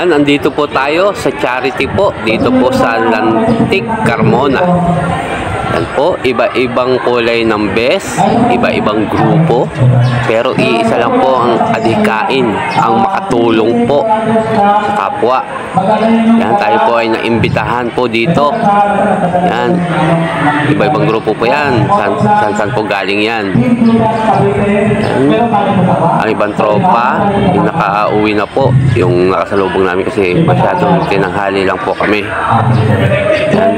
Yan, andito po tayo sa charity po. Dito po sa Lantic, Carmona. Yan po, iba-ibang kulay ng best, iba-ibang grupo. Pero iisa lang po ang adhikain, ang makatulong po sa kapwa. Yan, tayo po ay naimbitahan po dito. Yan, iba-ibang grupo po yan. San po galing yan. Yan, ang ibang tropa, yung nakauwi na po. Yung nakasalubong namin kasi masyadong tinanghali lang po kami. Yan.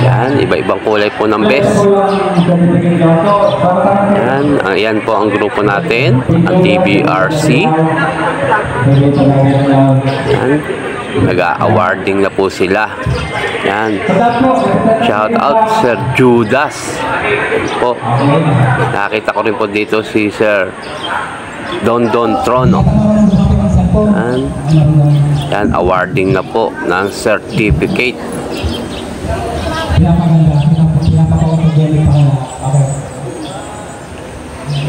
Yan, iba-ibang kulay po ng best. Yan po ang grupo natin, ang TBRC. Yan, nag-awarding na po sila. Yan, shout out Sir Judas po. Nakita ko rin po dito si Sir Don Trono. Yan, awarding na po ng certificate.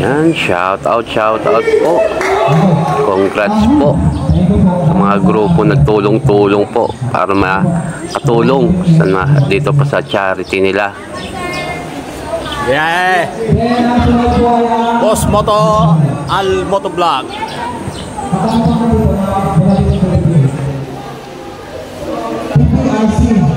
Yan, shout out po. Congrats po sa mga grupo nagtulong-tulong po para makatulong dito pa sa charity nila. Yeah. Boss Moto Al Motovlog. PPRC